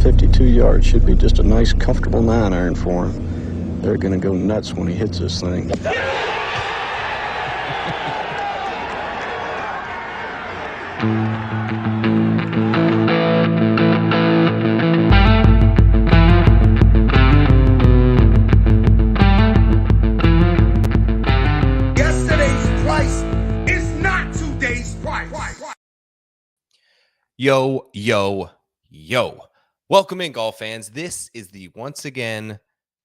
52 yards should be just a nice, comfortable 9-iron for him. They're going to go nuts when he hits this thing. Yo, yo, yo. Welcome in, golf fans. This is the once again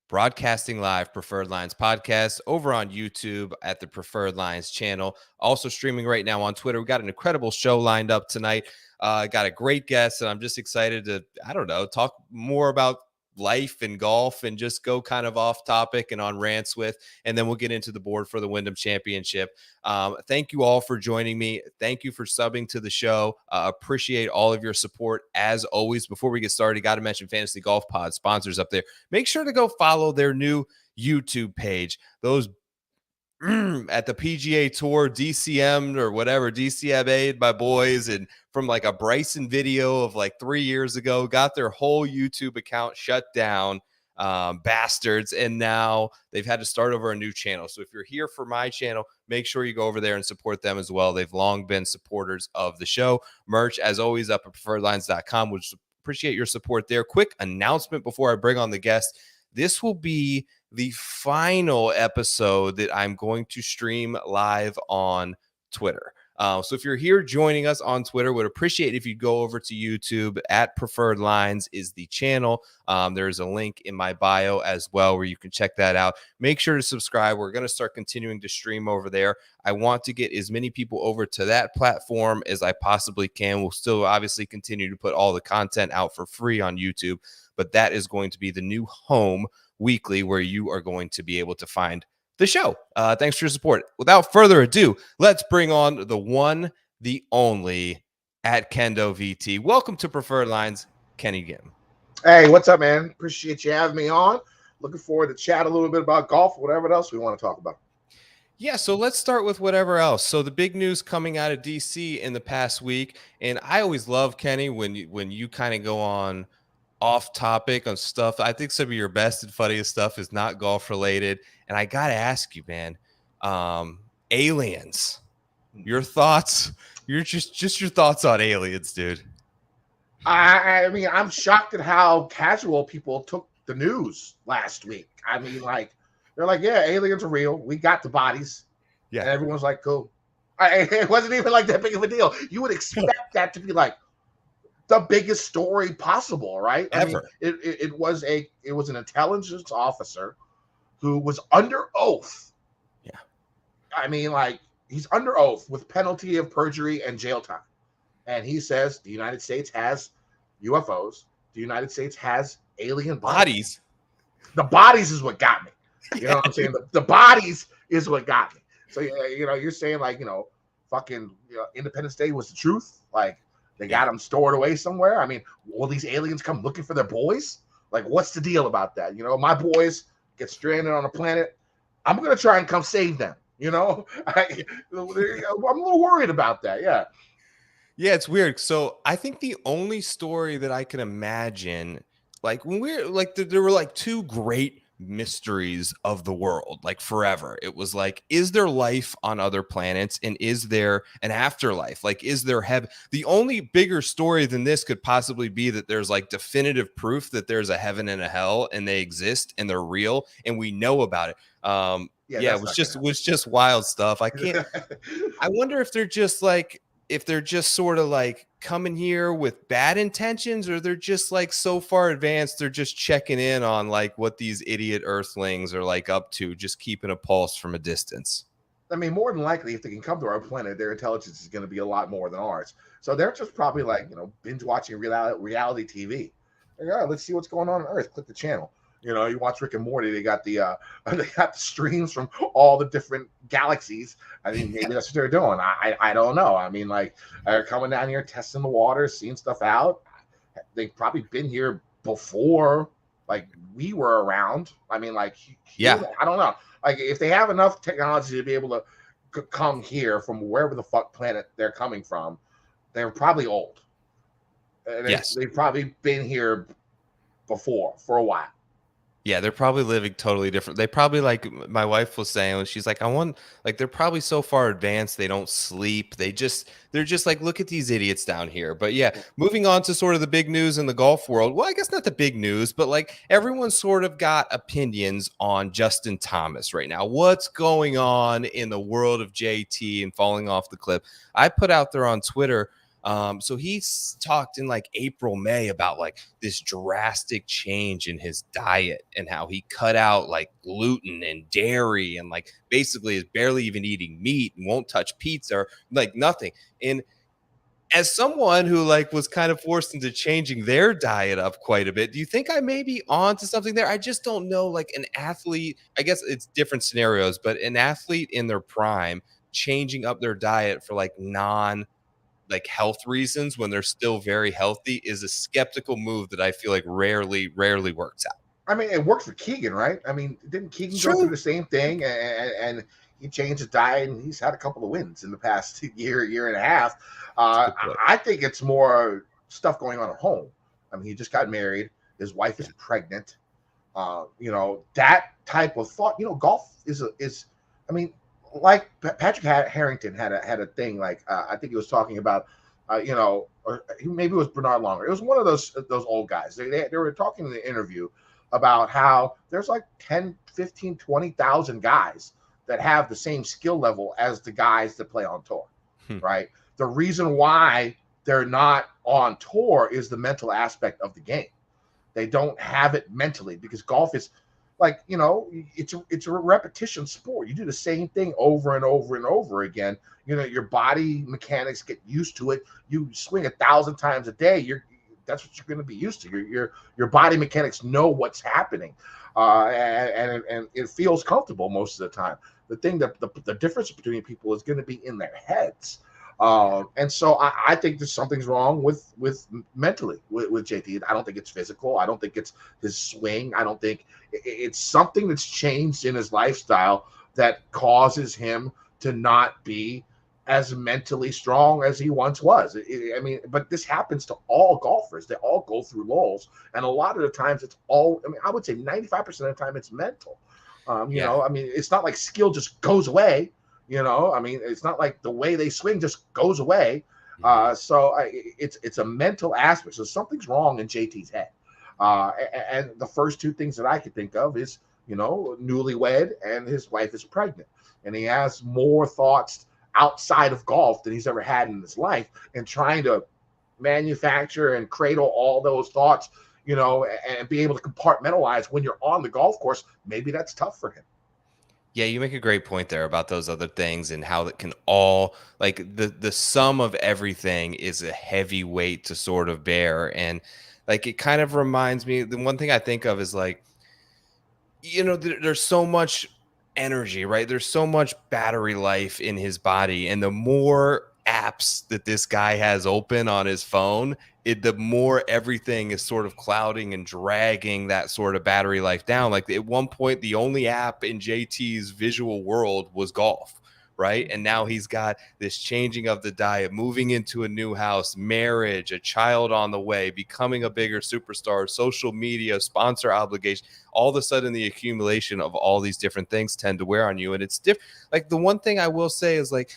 broadcasting live Preferred Lines podcast over on YouTube at the Preferred Lines channel. Also streaming right now on Twitter. We got an incredible show lined up tonight. Got a great guest, and I'm just excited to, talk more about life and golf and just go kind of off topic and on rants with, and then we'll get into the board for the Wyndham Championship. Thank you all for joining me. Thank you for subbing to the show. Appreciate all of your support as always. Before we get started, got to mention Fantasy Golf Pod sponsors up there. Make sure to go follow their new YouTube page. Those at the PGA Tour, DCM or whatever, DCMA, my boys, and from like a Bryson video of like 3 years ago, got their whole YouTube account shut down, bastards, and now they've had to start over a new channel. So if you're here for my channel, make sure you go over there and support them as well. They've long been supporters of the show. Merch, as always, up at preferredlines.com. Would appreciate your support there. Quick announcement before I bring on the guest. This will be the final episode that I'm going to stream live on Twitter. So if you're here joining us on Twitter, would appreciate if you go over to YouTube at Preferred Lines is the channel. There's a link in my bio as well where you can check that out. Make sure to subscribe. We're going to start continuing to stream over there. I want to get as many people over to that platform as I possibly can. We'll still obviously continue to put all the content out for free on YouTube, but that is going to be the new home weekly where you are going to be able to find the show. Thanks for your support. Without further ado, let's bring on the one, the only at Kendo VT. Welcome to Preferred Lines, Kenny Gim. Hey, what's up, man? Appreciate you having me on. Looking forward to chat a little bit about golf, whatever else we want to talk about. Yeah, so let's start with whatever else. So the big news coming out of DC in the past week, and I always love, Kenny, when you kind of go on off topic on stuff. I think some of your best and funniest stuff is not golf related. And I got to ask you, man, aliens, your thoughts, your thoughts on aliens, dude. I mean, I'm shocked at how casual people took the news last week. I mean, like, they're like, yeah, aliens are real. We got the bodies. Yeah. And everyone's like, cool. It wasn't even like that big of a deal. You would expect that to be like the biggest story possible, right? Ever. I mean, it was an intelligence officer who was under oath. Yeah. I mean, like, he's under oath with penalty of perjury and jail time. And he says the United States has UFOs. The United States has alien bodies. The bodies is what got me. You know what I'm saying? The bodies is what got me. So, you're saying, like, fucking Independence Day was the truth? Like, they got them stored away somewhere. I mean, will these aliens come looking for their boys? Like, what's the deal about that? My boys get stranded on a planet. I'm going to try and come save them. I'm a little worried about that. Yeah. Yeah, it's weird. So I think the only story that I can imagine, like when we're like, there were like two great mysteries of the world, like forever. It was like, is there life on other planets, and is there an afterlife? Like, is there heaven? The only bigger story than this could possibly be that there's like definitive proof that there's a heaven and a hell, and they exist and they're real and we know about it. It was just wild stuff. I wonder if they're just like, if they're just sort of like coming here with bad intentions, or they're just like so far advanced, they're just checking in on like what these idiot earthlings are like up to, just keeping a pulse from a distance. I mean, more than likely, if they can come to our planet, their intelligence is going to be a lot more than ours. So they're just probably like, binge watching reality TV. Like, all right, let's see what's going on Earth. Click the channel. You watch Rick and Morty. They got the streams from all the different galaxies. I mean, maybe that's what they're doing. I don't know. I mean, like, they're coming down here, testing the water, seeing stuff out. They've probably been here before, like, we were around. I mean, like, yeah, I don't know. Like, if they have enough technology to be able to come here from wherever the fuck planet they're coming from, they're probably old. Yes, they've probably been here before for a while. Yeah, they're probably living totally different. They probably, like my wife was saying, she's like, I want, like, they're probably so far advanced they don't sleep. They're just like, look at these idiots down here. But yeah, moving on to sort of the big news in the golf world. Well, I guess not the big news, but like everyone's sort of got opinions on Justin Thomas right now. What's going on in the world of JT and falling off the cliff? I put out there on Twitter. So he's talked in like April, May about like this drastic change in his diet and how he cut out like gluten and dairy and like basically is barely even eating meat and won't touch pizza or like nothing. And as someone who like was kind of forced into changing their diet up quite a bit, do you think I may be on to something there? I just don't know. Like an athlete, I guess it's different scenarios, but an athlete in their prime changing up their diet for like like health reasons when they're still very healthy is a skeptical move that I feel like rarely works out. I mean, it worked for Keegan, right? I mean, didn't Keegan go through the same thing and he changed his diet and he's had a couple of wins in the past year and a half. I think it's more stuff going on at home. I mean, he just got married. His wife is pregnant. That type of thought, golf is, I mean, like Patrick Harrington had a thing, like I think he was talking about, or maybe it was Bernard Longer. It was one of those old guys. They were talking in the interview about how there's like 10, 15, 20,000 guys that have the same skill level as the guys that play on tour, right? The reason why they're not on tour is the mental aspect of the game. They don't have it mentally because golf is like, it's a repetition sport. You do the same thing over and over and over again. Your body mechanics get used to it. You swing 1,000 times a day. That's what you're going to be used to. Your body mechanics know what's happening, and it feels comfortable most of the time. The thing that the difference between people is going to be in their heads. And so I think there's something's wrong with mentally with JT. I don't think it's physical. I don't think it's his swing. I don't think it's something that's changed in his lifestyle that causes him to not be as mentally strong as he once was. I mean, but this happens to all golfers. They all go through lulls. And a lot of the times I would say 95% of the time it's mental. I mean, it's not like skill just goes away. I mean, it's not like the way they swing just goes away. So it's a mental aspect. So something's wrong in JT's head. And the first two things that I could think of is, newlywed and his wife is pregnant. And he has more thoughts outside of golf than he's ever had in his life, and trying to manufacture and cradle all those thoughts, and be able to compartmentalize when you're on the golf course. Maybe that's tough for him. Yeah, you make a great point there about those other things and how that can all, like, the sum of everything is a heavy weight to sort of bear. And like, it kind of reminds me, the one thing I think of is like, there's so much energy, right? There's so much battery life in his body. And the more apps that this guy has open on his phone, the more everything is sort of clouding and dragging that sort of battery life down. Like at one point, the only app in JT's visual world was golf, right? And now he's got this changing of the diet, moving into a new house, marriage, a child on the way, becoming a bigger superstar, social media, sponsor obligation. All of a sudden, the accumulation of all these different things tend to wear on you. And it's different. Like the one thing I will say is like,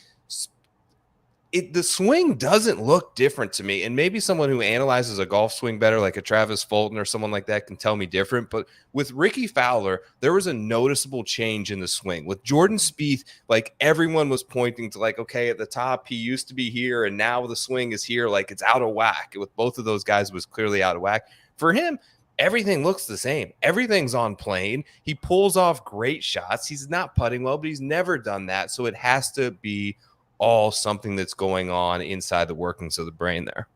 the swing doesn't look different to me. And maybe someone who analyzes a golf swing better, like a Travis Fulton or someone like that, can tell me different. But with Ricky Fowler, there was a noticeable change in the swing. With Jordan Spieth, like everyone was pointing to like, okay, at the top, he used to be here and now the swing is here. Like it's out of whack. With both of those guys, it was clearly out of whack. For him, everything looks the same. Everything's on plane. He pulls off great shots. He's not putting well, but he's never done that. So it has to be all something that's going on inside the workings of the brain there.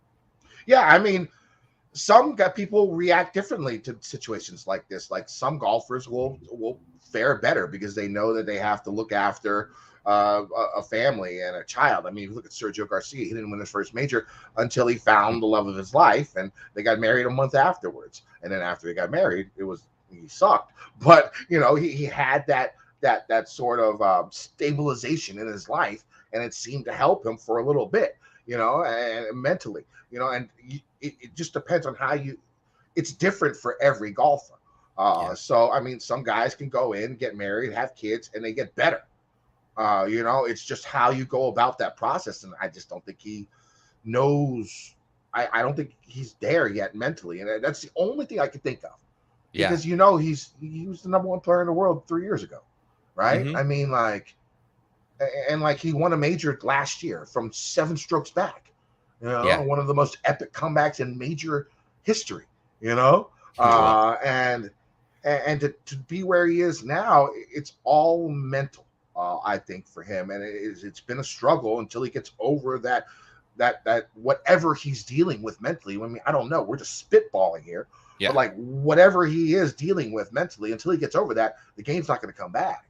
Yeah, I mean, some people react differently to situations like this. Like some golfers will fare better because they know that they have to look after a family and a child. I mean, look at Sergio Garcia. He didn't win his first major until he found the love of his life, and they got married a month afterwards. And then after they got married, he sucked. But he had that sort of stabilization in his life. And it seemed to help him for a little bit, and mentally, and it just depends on how it's different for every golfer. So, I mean, some guys can go in, get married, have kids, and they get better. It's just how you go about that process. And I just don't think he knows. I don't think he's there yet mentally. And that's the only thing I could think of. Because, he was the number one player in the world 3 years ago. Right. Mm-hmm. I mean, he won a major last year from 7 strokes back, one of the most epic comebacks in major history, and to be where he is now, it's all mental, I think, for him. And it's been a struggle until he gets over that whatever he's dealing with mentally. I mean, I don't know. We're just spitballing here. Yeah. But whatever he is dealing with mentally, until he gets over that, the game's not going to come back.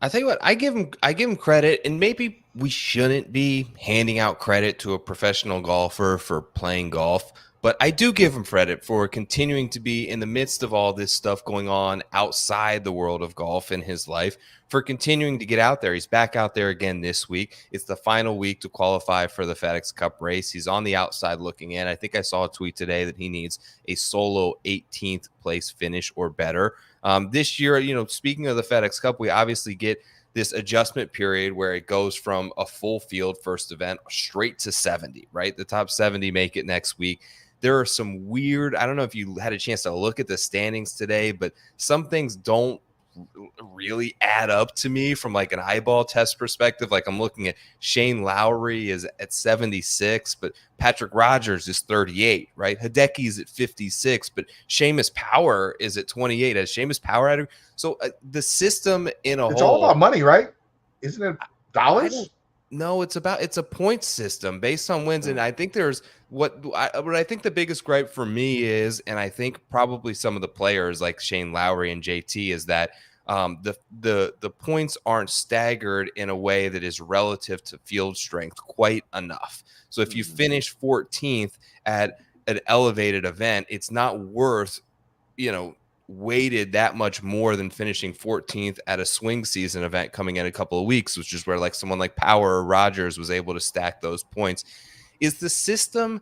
I tell you what, I give him credit, and maybe we shouldn't be handing out credit to a professional golfer for playing golf, but I do give him credit for continuing to be in the midst of all this stuff going on outside the world of golf in his life, for continuing to get out there. He's back out there again this week. It's the final week to qualify for the FedEx Cup race. He's on the outside looking in. I think I saw a tweet today that he needs a solo 18th place finish or better. This year, speaking of the FedEx Cup, we obviously get this adjustment period where it goes from a full field first event straight to 70, right? The top 70 make it next week. There are some weird, I don't know if you had a chance to look at the standings today, but some things don't really add up to me from an eyeball test perspective. I'm looking at Shane Lowry is at 76, but Patrick Rogers is 38, right? Hideki's at 56, but Seamus Power is at 28. As Seamus Power had, so the system in a whole, it's all about money, right? Isn't it dollars? No, it's a point system based on wins. And I think there's what I think the biggest gripe for me is, and I think probably some of the players like Shane Lowry and JT, is that the points aren't staggered in a way that is relative to field strength quite enough. So if you finish 14th at an elevated event, it's not worth, weighted that much more than finishing 14th at a swing season event coming in a couple of weeks, which is where someone like Power or Rogers was able to stack those points. Is the system,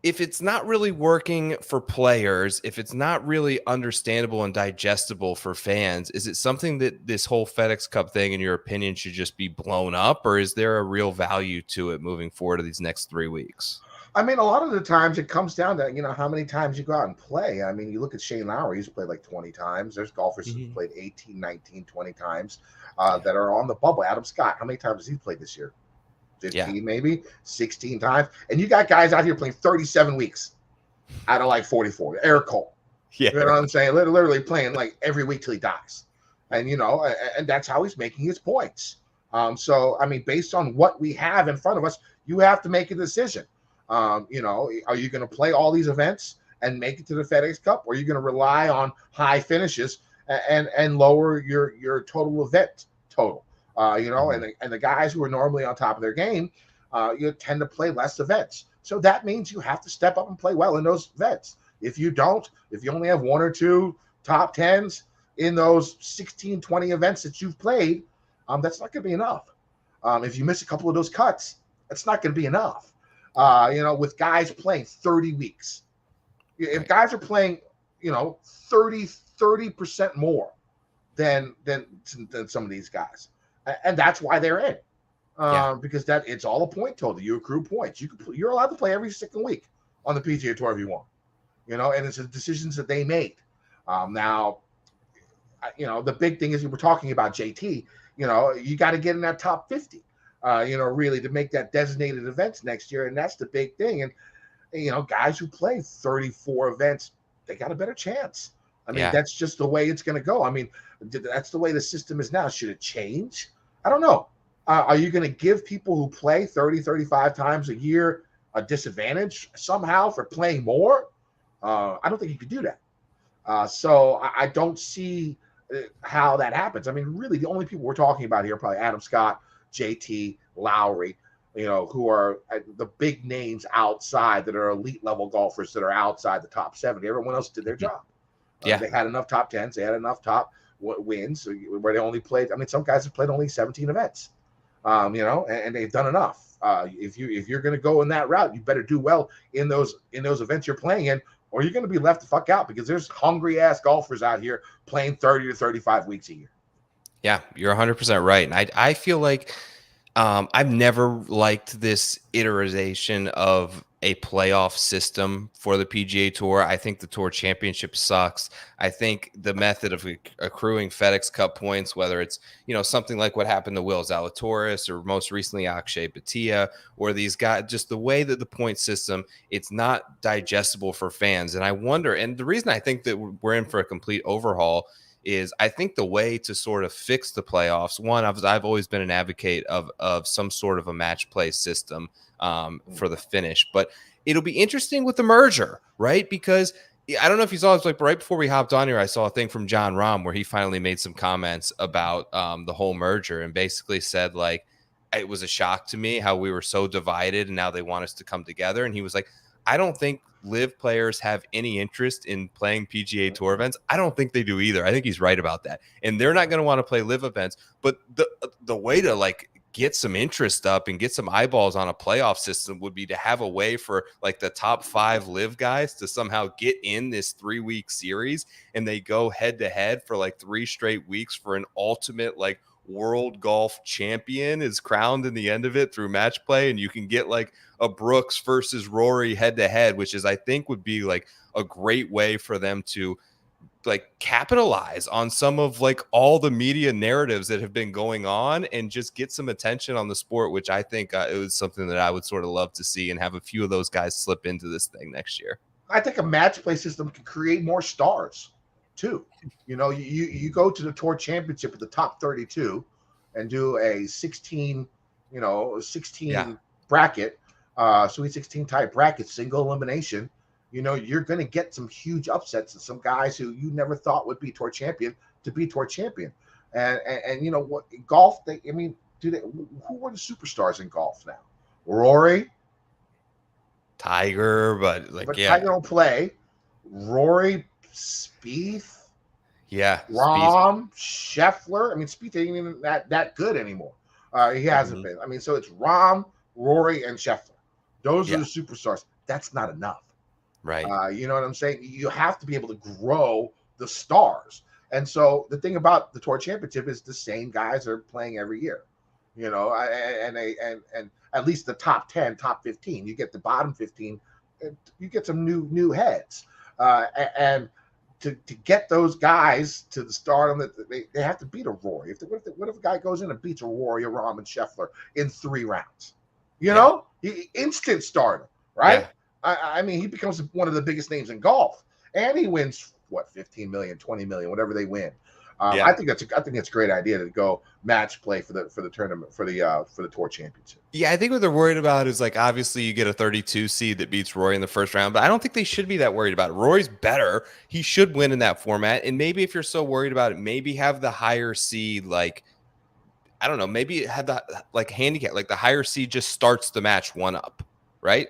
if it's not really working for players, if it's not really understandable and digestible for fans, is it something that this whole FedEx Cup thing, in your opinion, should just be blown up, or is there a real value to it moving forward to these next 3 weeks? I mean, a lot of the times it comes down to, how many times you go out and play. I mean, you look at Shane Lowry, he's played 20 times. There's golfers who've played 18, 19, 20 times that are on the bubble. Adam Scott, how many times has he played this year? 15, maybe 16 times. And you got guys out here playing 37 weeks out of 44. Eric Cole. Yeah. You know what I'm saying? Literally playing every week till he dies. And, and that's how he's making his points. So, I mean, based on what we have in front of us, you have to make a decision. Are you going to play all these events and make it to the FedEx Cup, or are you going to rely on high finishes and lower your total event total? And the guys who are normally on top of their game, you tend to play less events. So that means you have to step up and play well in those events. If you don't, if you only have 1 or 2 top 10s in those 16, 20 events that you've played, that's not going to be enough. If you miss a couple of those cuts, that's not going to be enough. With guys playing 30 weeks, if guys are playing, 30% more than some of these guys, and that's why they're in, because it's all a point total. You accrue points. You're allowed to play every single week on the PGA Tour if you want, and it's the decisions that they made. Now, the big thing is, we're talking about JT. You got to get in that top 50. Really to make that designated events next year. And that's the big thing. And, guys who play 34 events, they got a better chance. I mean, that's just the way it's going to go. I mean, that's the way the system is now. Should it change? I don't know. Are you going to give people who play 30, 35 times a year a disadvantage somehow for playing more? I don't think you could do that. So I don't see how that happens. I mean, really, the only people we're talking about here are probably Adam Scott, JT, Lowry, who are the big names outside that are elite level golfers that are outside the top 70. Everyone else did their job. They had enough top 10s. They had enough top wins where they only played. I mean, some guys have played only 17 events, and they've done enough. If you're going to go in that route, you better do well in those events you're playing in, or you're going to be left the fuck out because there's hungry ass golfers out here playing 30 to 35 weeks a year. Yeah, you're 100% right. And I feel like I've never liked this iteration of a playoff system for the PGA Tour. I think the Tour Championship sucks. I think the method of accruing FedEx Cup points, whether it's something like what happened to Will Zalatoris or most recently Akshay Bhatia, or these guys, just the way that the point system, it's not digestible for fans. And I wonder, and the reason I think that we're in for a complete overhaul is I think the way to sort of fix the playoffs, one, I've always been an advocate of some sort of a match play system for the finish, but it'll be interesting with the merger, right? Because I don't know if you saw, it's like right before we hopped on here, I saw a thing from John Rahm where he finally made some comments about the whole merger and basically said, like, it was a shock to me how we were so divided and now they want us to come together. And he was like, I don't think live players have any interest in playing PGA Tour events. I don't think they do either. I think he's right about that. And they're not going to want to play live events. But the way to like get some interest up and get some eyeballs on a playoff system would be to have a way for like the top 5 live guys to somehow get in this 3-week series, and they go head to head for like 3 straight weeks for an ultimate like world golf champion is crowned in the end of it through match play. And you can get like a Brooks versus Rory head to head, which is, I think, would be like a great way for them to like capitalize on some of like all the media narratives that have been going on and just get some attention on the sport, which I think it was something that I would sort of love to see and have a few of those guys slip into this thing next year. I think a match play system can create more stars too. You go to the Tour Championship at the top 32 and do a 16 bracket, Sweet 16 type bracket, single elimination. You're going to get some huge upsets and some guys who you never thought would be Tour champion to be Tour champion. And you know what, golf, who are the superstars in golf now? Rory, Tiger, but Tiger don't play. Rory, Spieth, Rahm, Scheffler. Spieth ain't even that good anymore. He hasn't been. So it's Rahm, Rory, and Scheffler. Those are the superstars. That's not enough. Right. You know what I'm saying? You have to be able to grow the stars. And so the thing about the Tour Championship is the same guys are playing every year. And at least the top 10, top 15. You get the bottom 15, you get some new heads. And to get those guys to the stardom, they have to beat a Rory. What if a guy goes in and beats a Rory, a Rahm, and Scheffler in 3 rounds? He instant stardom, right? Yeah. He becomes one of the biggest names in golf, and he wins 15 million, 20 million, whatever they win. I think that's a great idea to go match play for the tournament for the Tour Championship. Yeah, I think what they're worried about is like obviously you get a 32 seed that beats Rory in the first round, but I don't think they should be that worried about it. Rory's better; he should win in that format. And maybe if you're so worried about it, maybe have the higher seed, like I don't know, maybe have the like handicap, like the higher seed just starts the match 1 up, right?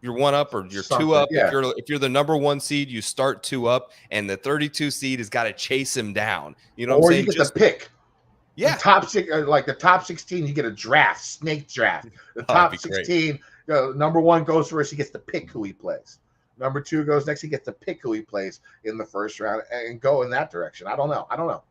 You're 1 up or you're 2 up. Yeah. If you're the number 1 seed, you start 2 up, and the 32 seed has got to chase him down. You know what I'm saying? Or you get the pick. Yeah. The top 6, like the top 16, you get a draft, snake draft. The top 16, number 1 goes first. He gets to pick who he plays. Number 2 goes next. He gets to pick who he plays in the first round and go in that direction. I don't know.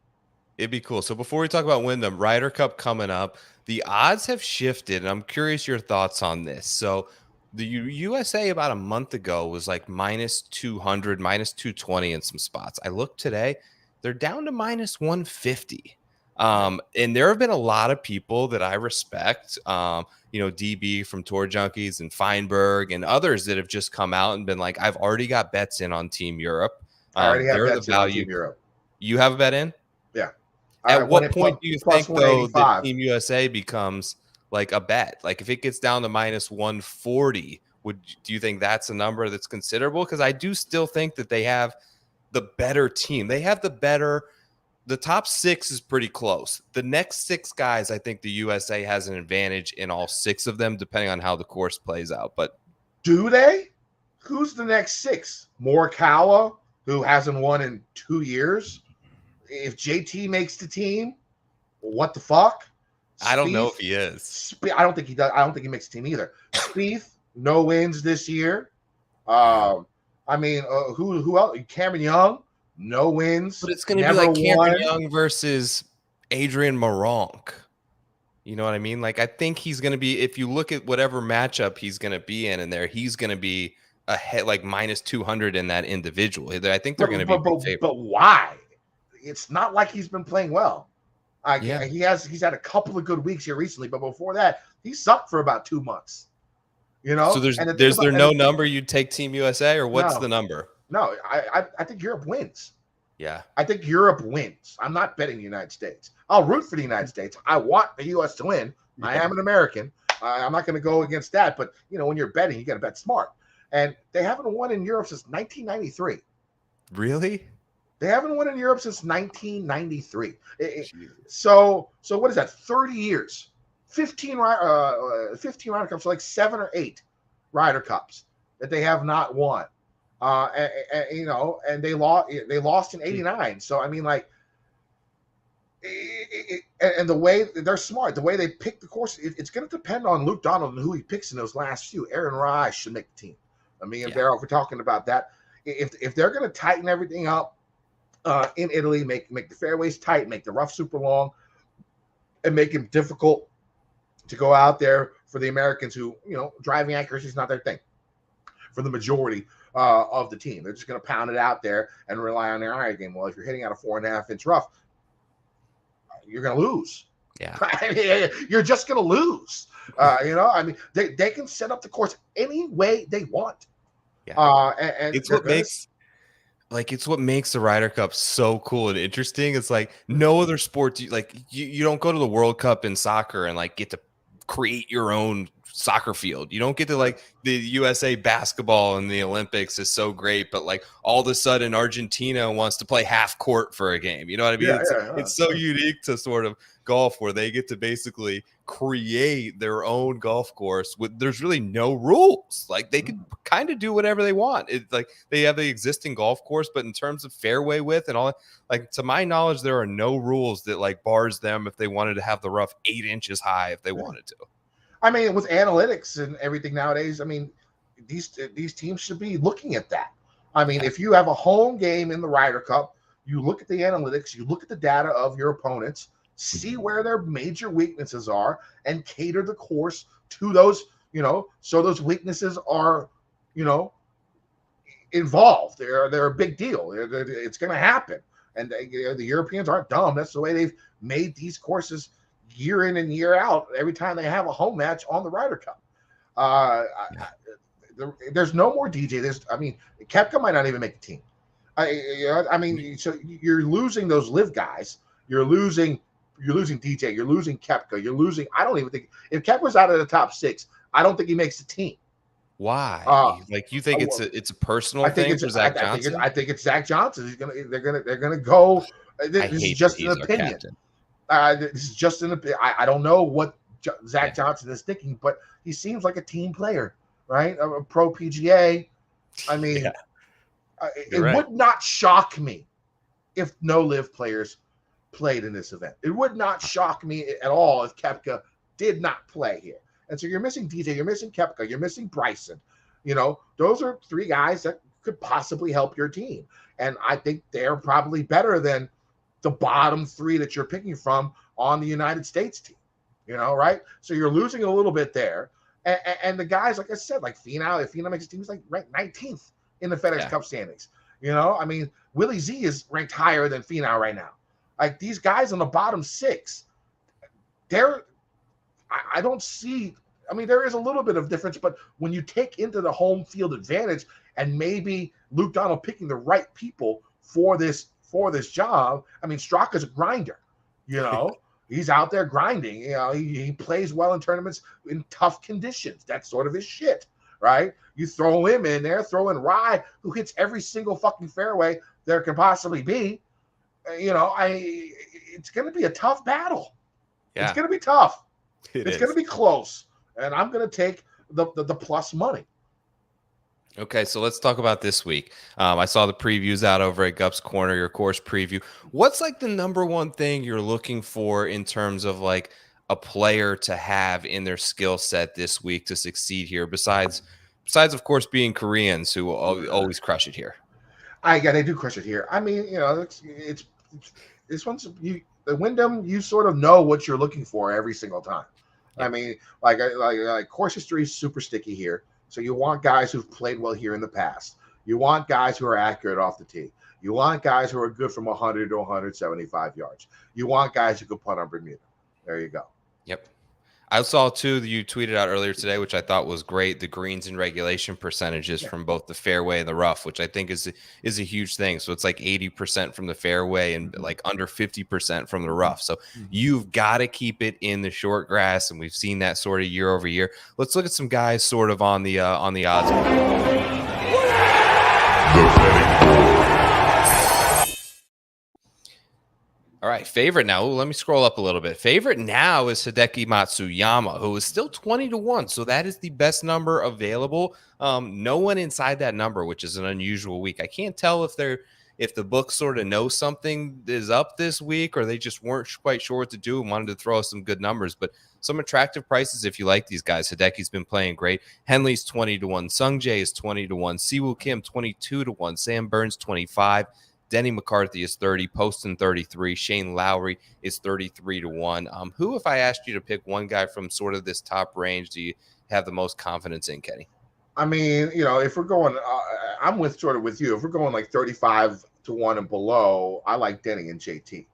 It'd be cool. So before we talk about Wyndham, Ryder Cup coming up, the odds have shifted, and I'm curious your thoughts on this. So the USA about a month ago was like minus 200, minus 220 in some spots. I looked today, they're down to minus 150. And there have been a lot of people that I respect, DB from Tour Junkies and Feinberg and others that have just come out and been like, I've already got bets in on Team Europe. I already have bets in on Team Europe. You have a bet in? Yeah. At what point do you think, though, that Team USA becomes like a bet? Like if it gets down to minus 140, do you think that's a number that's considerable? Because I do still think that they have the better team. They have the top 6 is pretty close. The next 6 guys, I think the USA has an advantage in all 6 of them, depending on how the course plays out. But do they? Who's the next 6? Morikawa, who hasn't won in 2 years. If JT makes the team, what the fuck? I don't know if he is. I don't think he does. I don't think he makes the team either. Spieth, no wins this year. I mean, who else? Cameron Young, no wins. But it's going to be never like Cameron won. Young versus Adrian Maronk. You know what I mean? Like, I think he's going to be, if you look at whatever matchup he's going to be in there, he's going to be ahead, like minus 200 in that individual. I think they're going to be big favorites. But why? It's not like he's been playing well. Yeah. He's had a couple of good weeks here recently, but before that, he sucked for about 2 months. You know, so there's no number you'd take Team USA, or what's the number? No, I think Europe wins. Yeah, I think Europe wins. I'm not betting the United States. I'll root for the United States. I want the U.S. to win. Yeah. I am an American. I'm not going to go against that. But you know, when you're betting, you got to bet smart. And they haven't won in Europe since 1993. Really? They haven't won in Europe since 1993. So what is that? 30 years. 15 Ryder Cups, so like 7 or 8 Ryder Cups that they have not won. You know, and they lost in 89. So I mean, like, and the way they're smart, the way they pick the course, it's going to depend on Luke Donald and who he picks in those last few. Aaron Rye should make the team. I mean, if we're talking about that, if they're going to tighten everything up in Italy, make the fairways tight, make the rough super long, and make it difficult to go out there for the Americans who, you know, driving accuracy is not their thing for the majority of the team. They're just going to pound it out there and rely on their iron game. Well, if you're hitting out a 4.5-inch rough, you're going to lose. Yeah. I mean, you're just going to lose. You know, I mean, they can set up the course any way they want. Yeah. And it's what makes the Ryder Cup so cool and interesting. It's like no other sport. You don't go to the World Cup in soccer and like get to create your own soccer field. You don't get to, like, the USA basketball in the Olympics is so great, but like all of a sudden Argentina wants to play half court for a game. You know what I mean? It's so unique to sort of golf where they get to basically create their own golf course there's really no rules. Like they could kind of do whatever they want. It's like they have the existing golf course, but in terms of fairway width and all, like, to my knowledge, there are no rules that like bars them if they wanted to have the rough 8 inches high if they wanted to. I mean, with analytics and everything nowadays, I mean, these teams should be looking at that. I mean, if you have a home game in the Ryder Cup, you look at the analytics, you look at the data of your opponents, see where their major weaknesses are, and cater the course to those, you know, so those weaknesses are, you know, involved. They're a big deal. It's going to happen. And the Europeans aren't dumb. That's the way they've made these courses year in and year out, every time they have a home match on the Ryder Cup. There's no more DJ. I mean, Koepka might not even make the team. I mean, so you're losing those live guys. You're losing DJ. You're losing Koepka. You're losing. I don't even think if Koepka's out of the top 6, I don't think he makes the team. Why? Like, you think it's a personal thing for Zach Johnson? I think it's Zach Johnson. They're gonna go. This is just an opinion. This is just an opinion. I don't know what Zach Johnson is thinking, but he seems like a team player, right? A pro PGA. I mean, it would not shock me if no live players played in this event. It would not shock me at all if Koepka did not play here. And so you're missing DJ, you're missing Koepka, you're missing Bryson. You know, those are 3 guys that could possibly help your team. And I think they're probably better than the bottom 3 that you're picking from on the United States team, you know, right? So you're losing a little bit there. And the guys, like I said, like Finau, if Finau makes a team, he's like ranked 19th in the FedEx Cup standings. You know, I mean, Willie Z is ranked higher than Finau right now. Like these guys on the bottom 6, I don't see, I mean, there is a little bit of difference, but when you take into the home field advantage and maybe Luke Donald picking the right people for this job, I mean, Straka's a grinder, you know, he's out there grinding, you know, he plays well in tournaments in tough conditions. That's sort of his shit, right? You throw him in there, throw in Rye, who hits every single fucking fairway there can possibly be. You know, it's going to be a tough battle. Yeah. It's going to be tough. It's going to be close. And I'm going to take the plus money. Okay, so let's talk about this week. I saw the previews out over at Gup's Corner, your course preview. What's like the number one thing you're looking for in terms of like a player to have in their skill set this week to succeed here, besides Besides, of course, being Koreans who always crush it here. Yeah, they do crush it here. I mean, it's this one's the Wyndham. You sort of know what you're looking for every single time. Yep. I mean, like course history is super sticky here. So you want guys who've played well here in the past. You want guys who are accurate off the tee. You want guys who are good from 100 to 175 yards. You want guys who can putt on Bermuda. There you go. Yep. I saw too that you tweeted out earlier today, which I thought was great, the greens and regulation percentages from both the fairway and the rough, which I think is a huge thing. So it's like 80% from the fairway and like under 50% from the rough. So you've got to keep it in the short grass, and we've seen that sort of year over year. Let's look at some guys sort of on the odds. All right, favorite now. Ooh, let me scroll up a little bit. Favorite now is Hideki Matsuyama, who is still 20-1. So that is the best number available. No one inside that number, which is an unusual week. I can't tell if the books sort of know something is up this week, or they just weren't quite sure what to do and wanted to throw us some good numbers. But some attractive prices if you like these guys. Hideki's been playing great. Henley's 20-1. Sung Jae is 20-1. Siwoo Kim 22-1. Sam Burns 25. Denny McCarthy is 30, Poston 33, Shane Lowry is 33-1. Who, if I asked you to pick one guy from sort of this top range, do you have the most confidence in, Kenny? I mean, if we're going, I'm with you. If we're going like 35-1 and below, I like Denny and JT.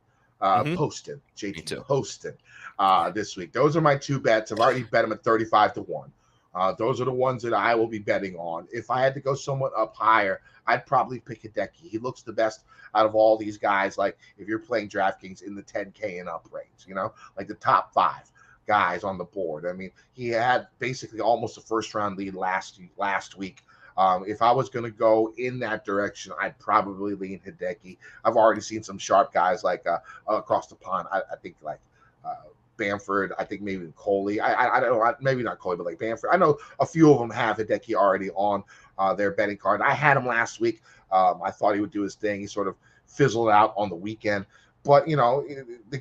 Poston, JT Poston this week. Those are my two bets. I've already bet them at 35-1. Those are the ones that I will be betting on. If I had to go somewhat up higher, I'd probably pick Hideki. He looks the best out of all these guys. Like if you're playing DraftKings in the 10K and up range, like the top 5 guys on the board. I mean, he had basically almost a first round lead last week. If I was going to go in that direction, I'd probably lean Hideki. I've already seen some sharp guys like across the pond. I think like Bamford, I think maybe Coley. I don't know, maybe not Coley, but like Bamford. I know a few of them have Hideki already on their betting card. I had him last week. I thought he would do his thing. He sort of fizzled out on the weekend. But,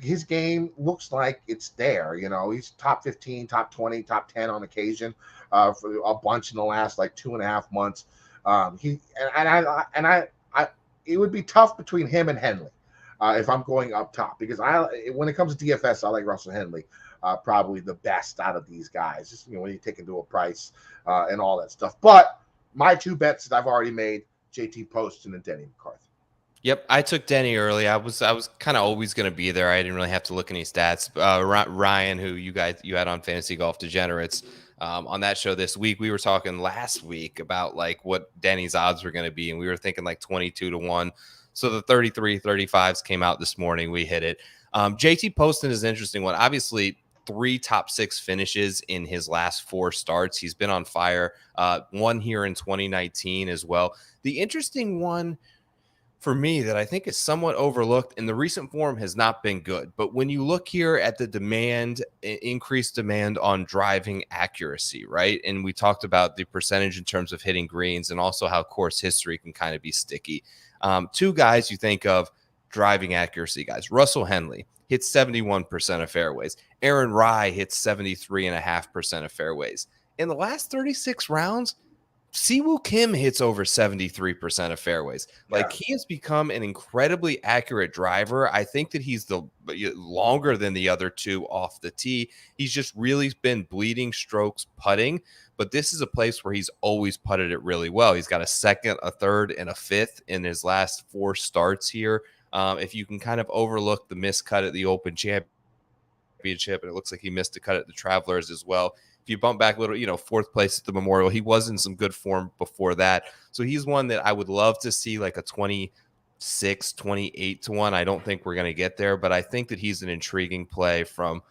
his game looks like it's there. He's top 15, top 20, top 10 on occasion for a bunch in the last like 2.5 months. It would be tough between him and Henley. If I'm going up top, because when it comes to DFS, I like Russell Henley probably the best out of these guys. Just when you take into a price and all that stuff. But my two bets that I've already made: JT Poston and Denny McCarthy. Yep, I took Denny early. I was kind of always going to be there. I didn't really have to look any stats. Ryan, who you had on Fantasy Golf Degenerates on that show this week, we were talking last week about like what Denny's odds were going to be, and we were thinking like 22-1. So the 33-35s came out this morning. We hit it. JT Poston is an interesting one. Obviously, 3 top 6 finishes in his last 4 starts. He's been on fire. One here in 2019 as well. The interesting one for me that I think is somewhat overlooked, and the recent form has not been good. But when you look here at the increased demand on driving accuracy, right? And we talked about the percentage in terms of hitting greens and also how course history can kind of be sticky. 2 guys you think of driving accuracy guys. Russell Henley hits 71% of fairways. Aaron Rye hits 73.5% of fairways. In the last 36 rounds, Siwoo Kim hits over 73% of fairways. Like he has become an incredibly accurate driver. I think that he's the longer than the other 2 off the tee. He's just really been bleeding strokes putting, but this is a place where he's always putted it really well. He's got a 2nd, a 3rd, and a 5th in his last 4 starts here. If you can kind of overlook the missed cut at the Open Championship, and it looks like he missed a cut at the Travelers as well. If you bump back a little, 4th place at the Memorial, he was in some good form before that. So he's one that I would love to see like a 26, 28-1. I don't think we're going to get there, but I think that he's an intriguing play from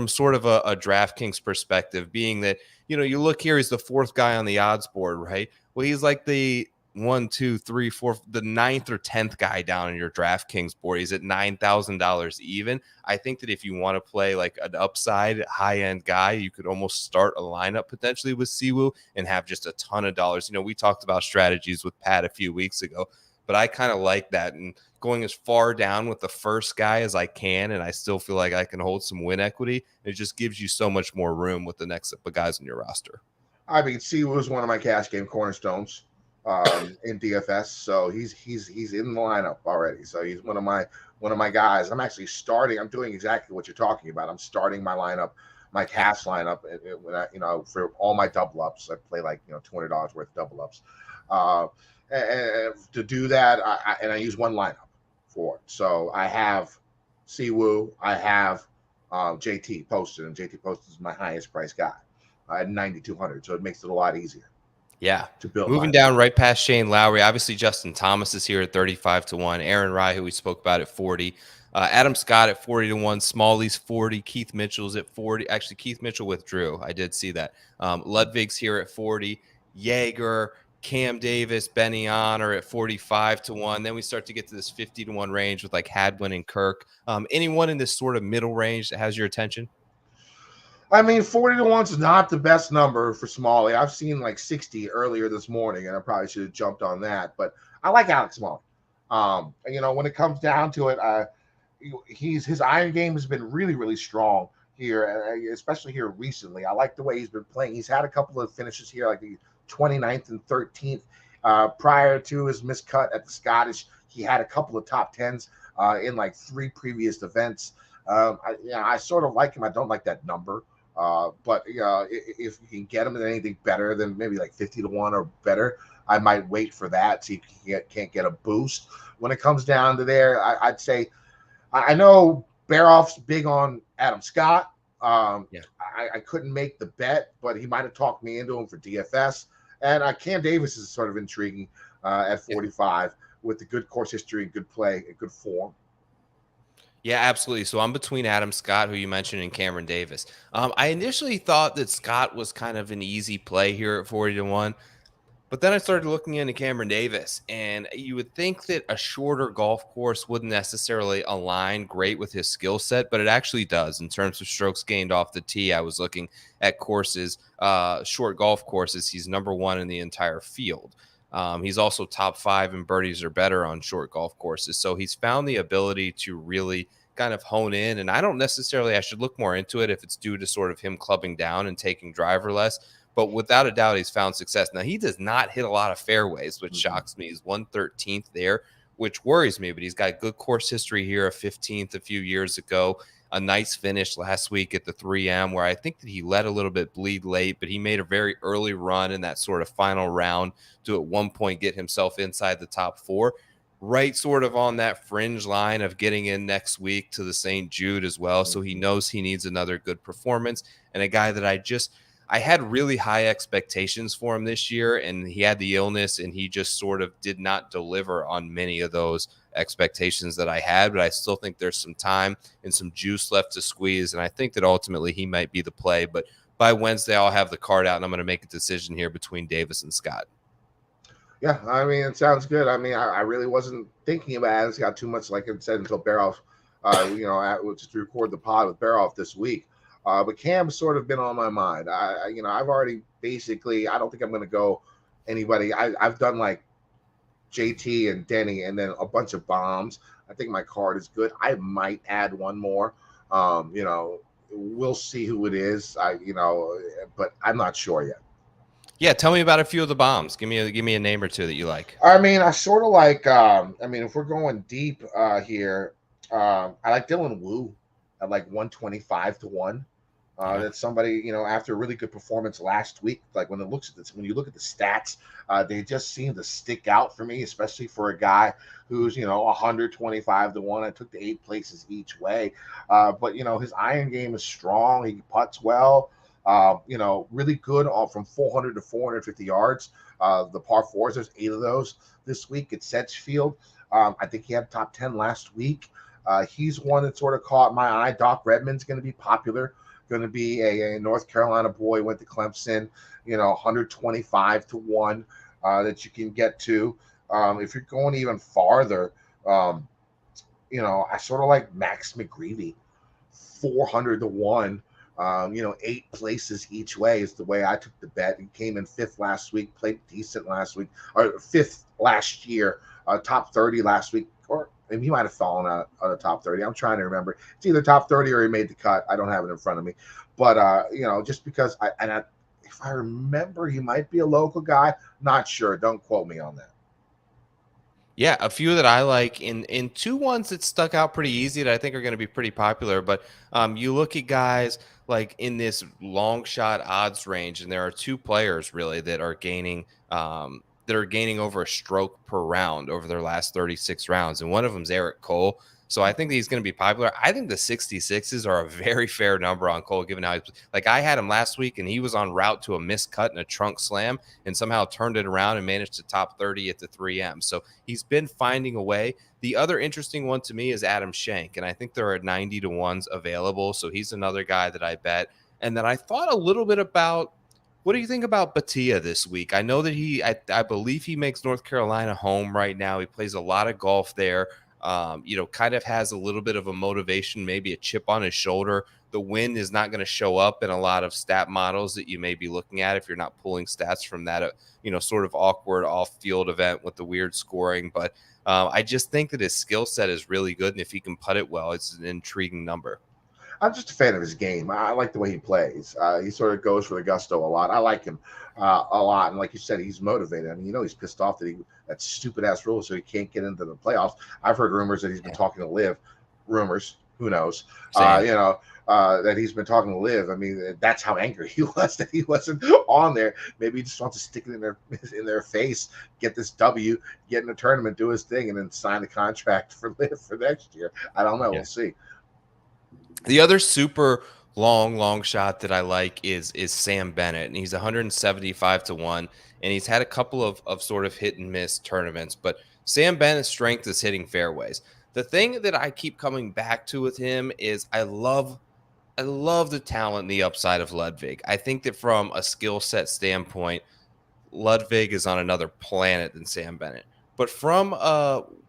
sort of a DraftKings perspective, being that, you look here, he's the 4th guy on the odds board, right? Well, he's like the 1, 2, 3, 4, the 9th or 10th guy down on your DraftKings board. He's at $9,000 even. I think that if you want to play like an upside high-end guy, you could almost start a lineup potentially with Siwoo and have just a ton of dollars. We talked about strategies with Pat a few weeks ago, but I kind of like that and going as far down with the first guy as I can, and I still feel like I can hold some win equity. It just gives you so much more room with the next group of guys on your roster. I mean, Siwoo is one of my cash game cornerstones in DFS, so he's in the lineup already. So he's one of my guys. I'm actually starting. I'm doing exactly what you're talking about. I'm starting my lineup, my cash lineup, when for all my double ups. I play like $200 worth of double ups. And to do that, I use one lineup for it. So I have Siwoo, I have JT Poston, and JT Poston is my highest price guy at 9,200. So it makes it a lot easier. Yeah. To build Moving down right past Shane Lowry. Obviously, Justin Thomas is here at 35-1. Aaron Rye, who we spoke about, at 40. Adam Scott at 40-1. Smalley's 40. Keith Mitchell's at 40. Actually, Keith Mitchell withdrew. I did see that. Ludwig's here at 40. Yeager, Cam Davis, Benyon are at 45-1. Then we start to get to this 50-1 range with like Hadwin and Kirk. Anyone in this sort of middle range that has your attention? I mean, 40-1 is not the best number for Smalley. I've seen like 60 earlier this morning, and I probably should have jumped on that. But I like Alex Smalley. When it comes down to it, his iron game has been really, really strong here, especially here recently. I like the way he's been playing. He's had a couple of finishes here, like the 29th and 13th. Prior to his miscut at the Scottish, he had a couple of top 10s in like 3 previous events. I sort of like him. I don't like that number. But if you can get him at anything better than maybe like 50-1 or better, I might wait for that so you can't get a boost. When it comes down to there, I'd say I know Baroff's big on Adam Scott. I couldn't make the bet, but he might have talked me into him for DFS. And Cam Davis is sort of intriguing at 45 with the good course history and good play and good form. Yeah, absolutely. So I'm between Adam Scott, who you mentioned, and Cameron Davis. I initially thought that Scott was kind of an easy play here at 40-1, but then I started looking into Cameron Davis, and you would think that a shorter golf course wouldn't necessarily align great with his skill set, but it actually does in terms of strokes gained off the tee. I was looking at courses, short golf courses. He's number 1 in the entire field. He's also top 5 in birdies or better on short golf courses. So he's found the ability to really kind of hone in. And I don't necessarily, I should look more into it if it's due to sort of him clubbing down and taking driver less. But without a doubt, he's found success. Now, he does not hit a lot of fairways, which shocks me. He's 113th there, which worries me. But he's got good course history here, a 15th a few years ago. A nice finish last week at the 3M where I think that he let a little bit bleed late, but he made a very early run in that sort of final round to at one point get himself inside the top 4, right sort of on that fringe line of getting in next week to the St. Jude as well. So he knows he needs another good performance, and a guy that I had really high expectations for him this year, and he had the illness and he just sort of did not deliver on many of those expectations that I had, but I still think there's some time and some juice left to squeeze. And I think that ultimately he might be the play, but by Wednesday, I'll have the card out and I'm going to make a decision here between Davis and Scott. Yeah. I mean, it sounds good. I mean, I really wasn't thinking about it. It's got too much, like I said, until Baroff, just to record the pod with Baroff this week. But Cam's sort of been on my mind. I've already basically, I don't think I'm going to go anybody. I've done like JT and Denny and then a bunch of bombs. I think my card is good. I might add one more. We'll see who it is. But I'm not sure yet. Yeah, tell me about a few of the bombs. Give me a name or two that you like. I mean, I sort of like. If we're going deep here, I like Dylan Wu at like 125-1. That's somebody, after a really good performance last week, like when you look at the stats, they just seem to stick out for me, especially for a guy who's, 125-1. I took the 8 places each way. But his iron game is strong. He putts well, really good from 400 to 450 yards. The par 4s, there's 8 of those this week at Sedgefield. I think he had top 10 last week. He's one that sort of caught my eye. Doc Redman's going to be popular. Going to be a North Carolina boy, went to Clemson, 125-1 that you can get to. If you're going even farther, I sort of like Max McGreevy, 400-1. 8 places each way is the way I took the bet. He came in 5th last week, played decent last week, or 5th last year, top 30 last week, or maybe he might have fallen out of the top 30. I'm trying to remember. It's either top 30 or he made the cut. I don't have it in front of me. But, just because if I remember, he might be a local guy. Not sure. Don't quote me on that. Yeah, a few that I like in two ones that stuck out pretty easy that I think are going to be pretty popular. But you look at guys like in this long shot odds range, and there are two players really that are gaining over a stroke per round over their last 36 rounds, and one of them is Eric Cole. So I think that he's going to be popular. I think the 66s are a very fair number on Cole, given how he's like I had him last week, and he was on route to a missed cut and a trunk slam, and somehow turned it around and managed to top 30 at the 3M. So he's been finding a way. The other interesting one to me is Adam Schenk, and I think there are 90 to 1s available. So he's another guy that I bet. And then I thought a little bit about, what do you think about Batia this week? I know that I believe he makes North Carolina home right now. He plays a lot of golf there. Kind of has a little bit of a motivation, maybe a chip on his shoulder. The win is not going to show up in a lot of stat models that you may be looking at if you're not pulling stats from that, sort of awkward off-field event with the weird scoring. But I just think that his skill set is really good, and if he can putt it well, it's an intriguing number. I'm just a fan of his game. I like the way he plays. He sort of goes for the gusto a lot. I like him a lot. And like you said, he's motivated. I mean, he's pissed off that stupid ass rule, so he can't get into the playoffs. I've heard rumors that he's been talking to Liv. Rumors, who knows? That he's been talking to Liv. I mean, that's how angry he was that he wasn't on there. Maybe he just wants to stick it in their face, get this W, get in the tournament, do his thing, and then sign the contract for Liv for next year. I don't know. Yeah. We'll see. The other super long shot that I like is Sam Bennett, and he's 175 to 1, and he's had a couple of sort of hit and miss tournaments, but Sam Bennett's strength is hitting fairways. The thing that I keep coming back to with him is I love the talent and the upside of Ludwig. I think that from a skill set standpoint, Ludwig is on another planet than Sam Bennett. But from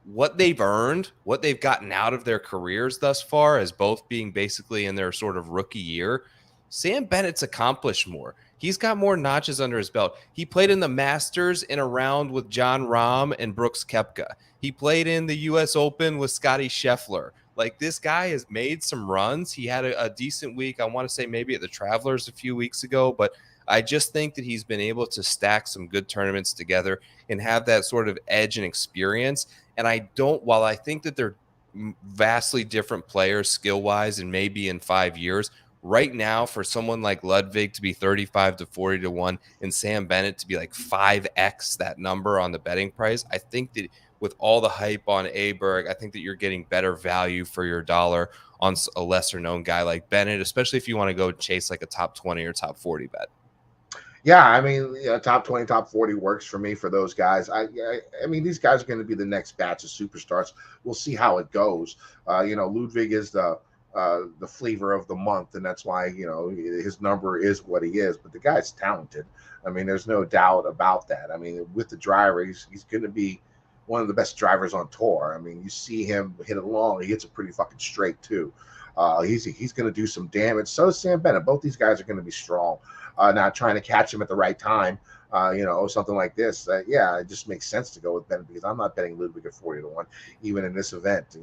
what they've earned, what they've gotten out of their careers thus far, as both being basically in their sort of rookie year, Sam Bennett's accomplished more. He's got more notches under his belt. He played in the Masters in a round with John Rahm and Brooks Koepka. He played in the U.S. Open with Scotty Scheffler. Like, this guy has made some runs. He had a decent week. I want to say maybe at the Travelers a few weeks ago, but I just think that he's been able to stack some good tournaments together and have that sort of edge and experience. And while I think that they're vastly different players skill-wise and maybe in 5 years, right now for someone like Ludwig to be 35 to 40 to 1 and Sam Bennett to be like 5x that number on the betting price, I think that with all the hype on Aberg, I think that you're getting better value for your dollar on a lesser known guy like Bennett, especially if you want to go chase like a top 20 or top 40 bet. Yeah, I mean, top 20, top 40 works for me for those guys. I mean, these guys are going to be the next batch of superstars. We'll see how it goes. Ludwig is the flavor of the month, and that's why his number is what he is. But the guy's talented. I mean, there's no doubt about that. I mean, with the driver, he's going to be one of the best drivers on tour. I mean, you see him hit it long. He hits it pretty fucking straight too. He's going to do some damage. So is Sam Bennett. Both these guys are going to be strong. Not trying to catch him at the right time, something like this. It just makes sense to go with Bennett because I'm not betting Ludwig at 40 to 1, even in this event.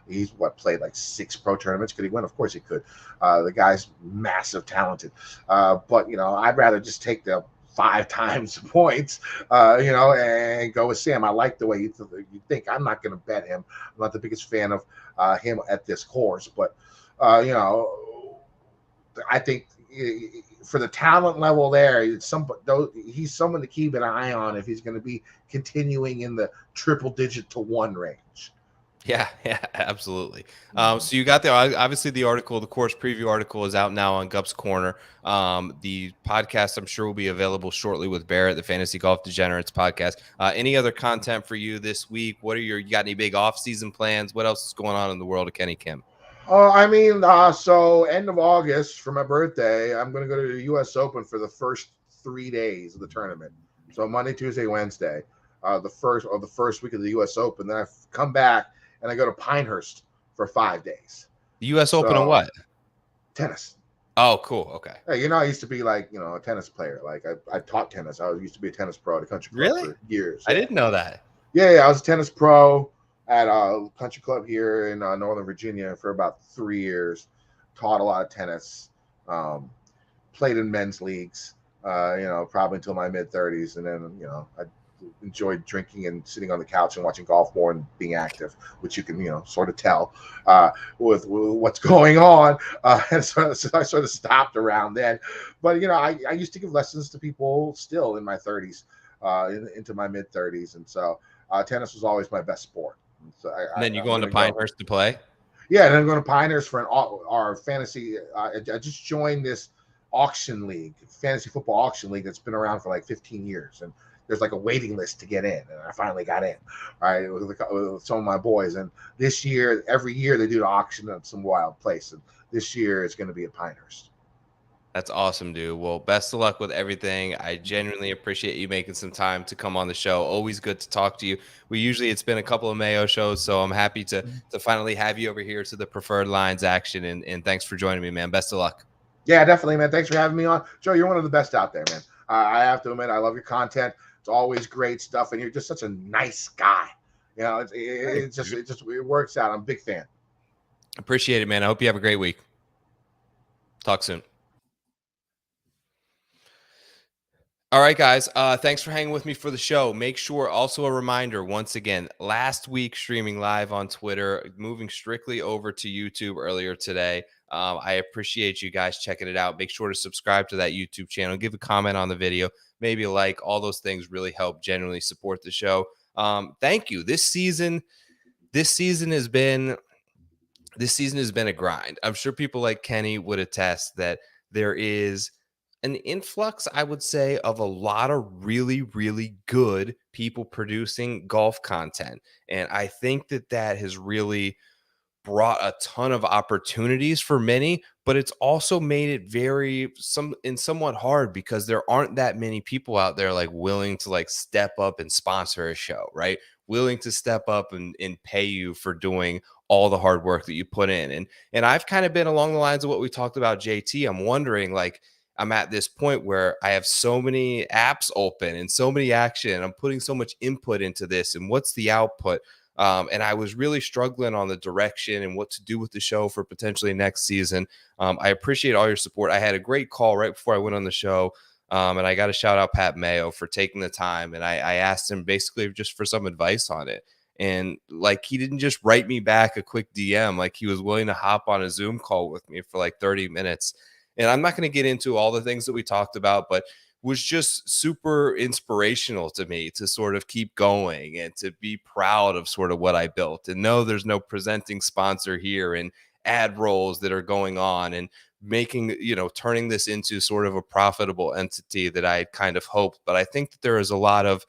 He's played like 6 pro tournaments. Could he win? Of course he could. The guy's massive talented. But I'd rather just take the 5 times points, and go with Sam. I like the way you think. I'm not going to bet him. I'm not the biggest fan of him at this course, but I think for the talent level there, he's someone to keep an eye on if he's going to be continuing in the triple digit to 1 range. Yeah, absolutely. So you got obviously the article, the course preview article is out now on Gup's Corner. The podcast, I'm sure, will be available shortly with Barrett, the Fantasy Golf Degenerates podcast. Any other content for you this week? You got any big off-season plans? What else is going on in the world of Kenny Kim? So end of August for my birthday, I'm going to go to the U.S. Open for the first 3 days of the tournament. So Monday, Tuesday, Wednesday, the first week of the U.S. Open. Then I come back and I go to Pinehurst for 5 days. The U.S. Open on what? Tennis. Oh, cool. Okay. Hey, I used to be like, a tennis player. Like I taught tennis. I used to be a tennis pro at a country club for years. I didn't know that. Yeah, I was a tennis pro at a country club here in Northern Virginia for about 3 years. Taught a lot of tennis. Played in men's leagues. probably until my mid-30s, and then I enjoyed drinking and sitting on the couch and watching golf more and being active, which you can sort of tell with what's going on. And so I sort of stopped around then. But I used to give lessons to people still in my 30s, into my mid-30s, and so tennis was always my best sport. So and then you go on to Pinehurst to play? Yeah, and I'm going to Pinehurst for our fantasy. I just joined this auction league, fantasy football auction league that's been around for like 15 years, and there's like a waiting list to get in, and I finally got in. Right, with some of my boys, and this year, every year they do an auction at some wild place, and this year it's going to be at Pinehurst. That's awesome, dude. Well, best of luck with everything. I genuinely appreciate you making some time to come on the show. Always good to talk to you. It's been a couple of Mayo shows, so I'm happy to finally have you over here to the Preferred Lines action. And thanks for joining me, man. Best of luck. Yeah, definitely, man. Thanks for having me on. Joe, you're one of the best out there, man. I have to admit, I love your content. It's always great stuff, and you're just such a nice guy. It works out. I'm a big fan. Appreciate it, man. I hope you have a great week. Talk soon. All right, guys. Thanks for hanging with me for the show. Make sure, also a reminder, once again, last week streaming live on Twitter, moving strictly over to YouTube earlier today. I appreciate you guys checking it out. Make sure to subscribe to that YouTube channel. Give a comment on the video. Maybe a like. All those things really help genuinely support the show. Thank you. This season has been a grind. I'm sure people like Kenny would attest that there is an influx, I would say, of a lot of really, really good people producing golf content. And I think that has really brought a ton of opportunities for many, but it's also made it somewhat hard because there aren't that many people out there like willing to like step up and sponsor a show, right? Willing to step up and pay you for doing all the hard work that you put in. And I've kind of been along the lines of what we talked about, JT. I'm wondering, like, I'm at this point where I have so many apps open and so many action, and I'm putting so much input into this, and what's the output? And I was really struggling on the direction and what to do with the show for potentially next season. I appreciate all your support. I had a great call right before I went on the show, and I got to shout out Pat Mayo for taking the time. And I asked him basically just for some advice on it. And like, he didn't just write me back a quick DM. Like, he was willing to hop on a Zoom call with me for like 30 minutes. And I'm not going to get into all the things that we talked about, but was just super inspirational to me to sort of keep going and to be proud of sort of what I built. And no, there's no presenting sponsor here and ad rolls that are going on and making, turning this into sort of a profitable entity that I had kind of hoped. But I think that there is a lot of,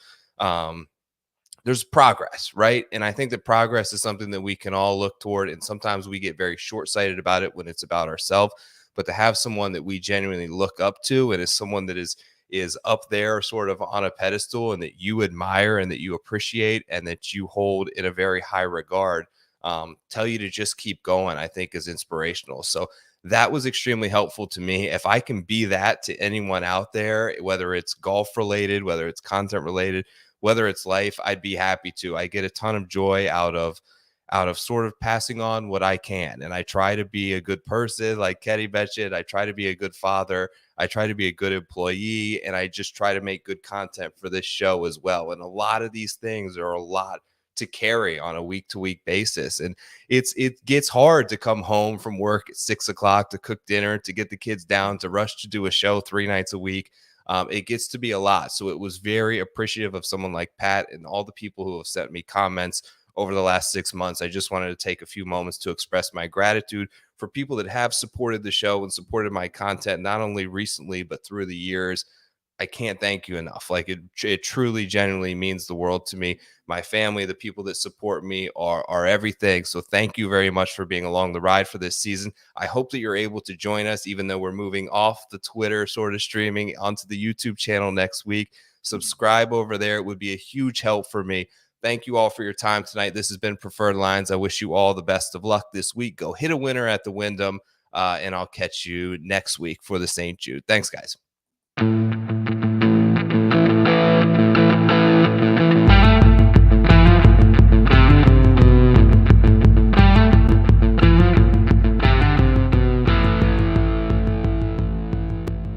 there's progress, right? And I think that progress is something that we can all look toward. And sometimes we get very short-sighted about it when it's about ourselves. But to have someone that we genuinely look up to and is someone that is up there sort of on a pedestal and that you admire and that you appreciate and that you hold in a very high regard, tell you to just keep going, I think is inspirational. So that was extremely helpful to me. If I can be that to anyone out there, whether it's golf related, whether it's content related, whether it's life, I'd be happy to. I get a ton of joy out of sort of passing on what I can. And I try to be a good person, like Kenny mentioned. I try to be a good father. I try to be a good employee. And I just try to make good content for this show as well. And a lot of these things are a lot to carry on a week-to-week basis. And it gets hard to come home from work at 6 o'clock to cook dinner, to get the kids down, to rush to do a show 3 nights a week. It gets to be a lot. So it was very appreciative of someone like Pat and all the people who have sent me comments over the last 6 months. I just wanted to take a few moments to express my gratitude for people that have supported the show and supported my content, not only recently, but through the years. I can't thank you enough. Like, it truly, genuinely means the world to me. My family, the people that support me are everything. So thank you very much for being along the ride for this season. I hope that you're able to join us, even though we're moving off the Twitter sort of streaming onto the YouTube channel next week. Subscribe over there. It would be a huge help for me. Thank you all for your time tonight. This has been Preferred Lines. I wish you all the best of luck this week. Go hit a winner at the Wyndham, and I'll catch you next week for the St. Jude. Thanks, guys.